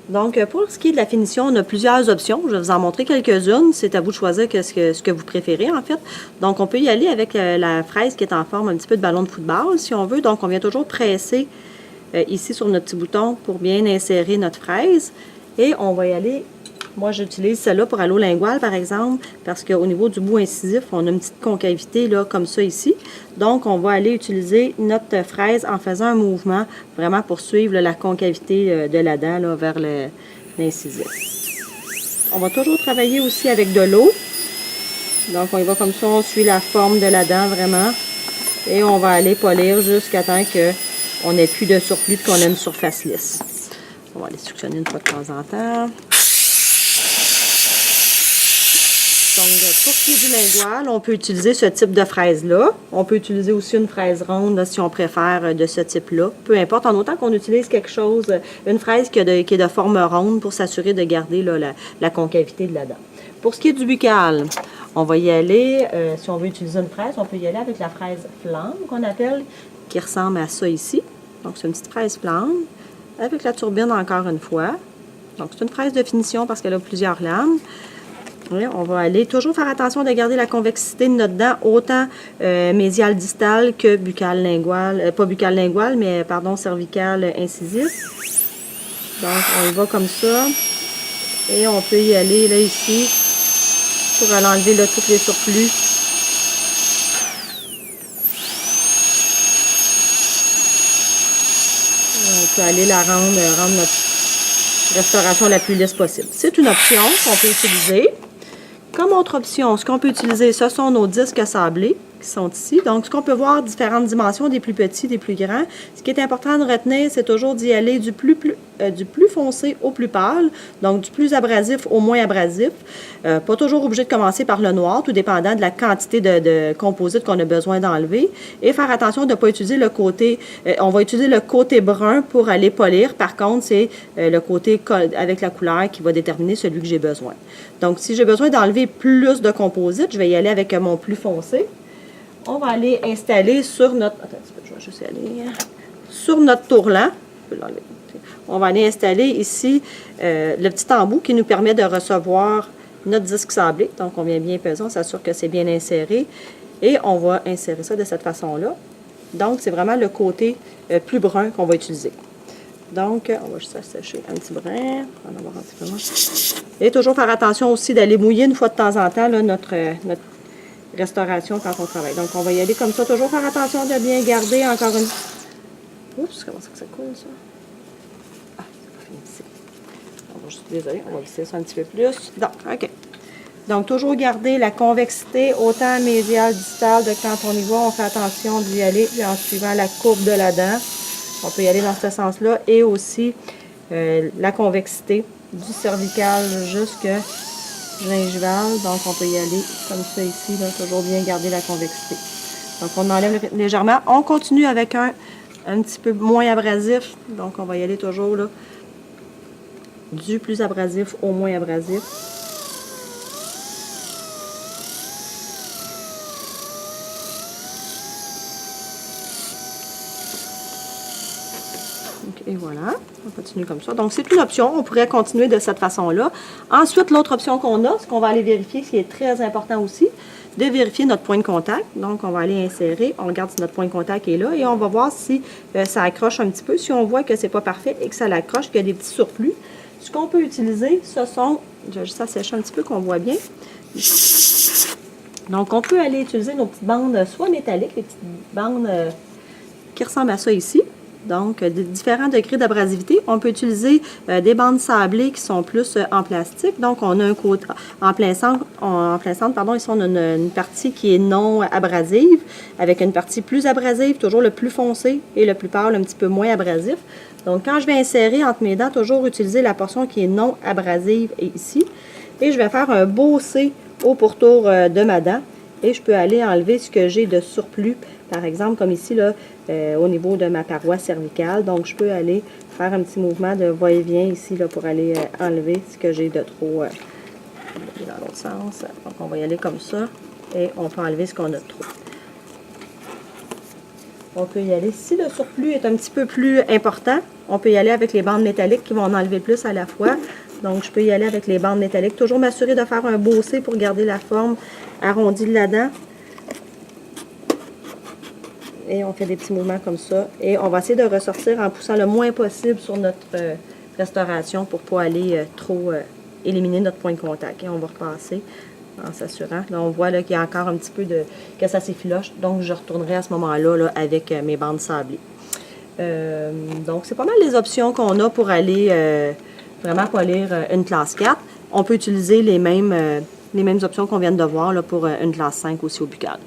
Donc, pour ce qui est de la finition, on a plusieurs options. Je vais vous en montrer quelques-unes. C'est à vous de choisir ce que vous préférez, en fait. Donc, on peut y aller avec la fraise qui est en forme un petit peu de ballon de football, si on veut. Donc, on vient toujours presser ici sur notre petit bouton pour bien insérer notre fraise. Et on va y aller. Moi, j'utilise celle-là pour aller au lingual, par exemple, parce qu'au niveau du bout incisif, on a une petite concavité, là, comme ça ici. Donc, on va aller utiliser notre fraise en faisant un mouvement, vraiment pour suivre là, la concavité de la dent, là, vers l'incisif. On va toujours travailler aussi avec de l'eau. Donc, on y va comme ça, on suit la forme de la dent, vraiment. Et on va aller polir jusqu'à temps qu'on n'ait plus de surplus, qu'on ait une surface lisse. On va aller suctionner une fois de temps en temps. Donc, pour ce qui est du lingual, on peut utiliser ce type de fraise-là. On peut utiliser aussi une fraise ronde, là, si on préfère, de ce type-là. Peu importe, en autant qu'on utilise quelque chose, une fraise qui est de forme ronde pour s'assurer de garder là, la concavité de la dent. Pour ce qui est du buccal, on va y aller, si on veut utiliser une fraise, on peut y aller avec la fraise flamme, qu'on appelle, qui ressemble à ça ici. Donc, c'est une petite fraise flamme, avec la turbine encore une fois. Donc, c'est une fraise de finition parce qu'elle a plusieurs lames. Oui, on va aller toujours faire attention de garder la convexité de notre dent, autant mésial distal que buccal lingual, pas buccal lingual, mais pardon, cervical incisif. Donc, on y va comme ça. Et on peut y aller, là, ici, pour aller enlever, là, tous les surplus. Et on peut aller la rendre notre restauration la plus lisse possible. C'est une option qu'on peut utiliser. Comme autre option, ce qu'on peut utiliser, ce sont nos disques sablés qui sont ici. Donc, ce qu'on peut voir, différentes dimensions, des plus petits, des plus grands. Ce qui est important de retenir, c'est toujours d'y aller du plus foncé au plus pâle, donc du plus abrasif au moins abrasif. Pas toujours obligé de commencer par le noir, tout dépendant de la quantité de composite qu'on a besoin d'enlever. Et faire attention de ne pas utiliser le côté... on va utiliser le côté brun pour aller polir. Par contre, c'est le côté avec la couleur qui va déterminer celui que j'ai besoin. Donc, si j'ai besoin d'enlever plus de composite, je vais y aller avec mon plus foncé. On va aller installer sur notre... Attends un petit peu, je vais juste aller... Sur notre tourlant. On va aller installer ici le petit embout qui nous permet de recevoir notre disque sablé. Donc, on vient bien peser, on s'assure que c'est bien inséré. Et on va insérer ça de cette façon-là. Donc, c'est vraiment le côté plus brun qu'on va utiliser. Donc, on va juste assécher un petit brin. On va en avoir un petit peu moins. Et toujours faire attention aussi d'aller mouiller une fois de temps en temps là, notre restauration quand on travaille. Donc, on va y aller comme ça. Toujours faire attention de bien garder encore une... Oups, comment ça que ça coule, ça? Ah, c'est pas fini ici. On va juste... Désolé, on va visser ça un petit peu plus. Donc, OK. Donc, toujours garder la convexité, autant médial, distal, de quand on y va, on fait attention d'y aller en suivant la courbe de la dent. On peut y aller dans ce sens-là. Et aussi, la convexité du cervical jusque gingival. Donc, on peut y aller comme ça ici, là, toujours bien garder la convexité. Donc, on enlève légèrement. On continue avec un petit peu moins abrasif. Donc, on va y aller toujours là, du plus abrasif au moins abrasif. Et voilà, on continue comme ça. Donc, c'est une option. On pourrait continuer de cette façon-là. Ensuite, l'autre option qu'on a, ce qu'on va aller vérifier, ce qui est très important aussi, de vérifier notre point de contact. Donc, on va aller insérer. On regarde si notre point de contact est là et on va voir si ça accroche un petit peu. Si on voit que c'est pas parfait et que ça l'accroche, qu'il y a des petits surplus, ce qu'on peut utiliser, ce sont... Je vais juste assécher un petit peu qu'on voit bien. Donc, on peut aller utiliser nos petites bandes, soit métalliques, les petites bandes qui ressemblent à ça ici. Donc, différents degrés d'abrasivité. On peut utiliser des bandes sablées qui sont plus en plastique. Donc, on a un côté en plein centre, pardon, ici on a une partie qui est non abrasive, avec une partie plus abrasive, toujours le plus foncé, et le plus pâle, un petit peu moins abrasif. Donc, quand je vais insérer entre mes dents, toujours utiliser la portion qui est non abrasive ici. Et je vais faire un beau C au pourtour de ma dent. Et je peux aller enlever ce que j'ai de surplus, par exemple, comme ici, là, au niveau de ma paroi cervicale. Donc, je peux aller faire un petit mouvement de va-et-vient ici, là, pour aller enlever ce que j'ai de trop dans l'autre sens. Donc, on va y aller comme ça et on peut enlever ce qu'on a de trop. On peut y aller. Si le surplus est un petit peu plus important, on peut y aller avec les bandes métalliques qui vont en enlever plus à la fois. Donc, je peux y aller avec les bandes métalliques. Toujours m'assurer de faire un bossé pour garder la forme arrondie de la dent. Et on fait des petits mouvements comme ça. Et on va essayer de ressortir en poussant le moins possible sur notre restauration pour ne pas aller trop éliminer notre point de contact. Et on va repasser en s'assurant. Là, on voit qu'il y a encore un petit peu que ça s'effiloche. Donc, je retournerai à ce moment-là là, avec mes bandes sablées. Donc, c'est pas mal les options qu'on a pour aller vraiment polir une classe 4. On peut utiliser les mêmes options qu'on vient de voir là, pour une classe 5 aussi au buccal.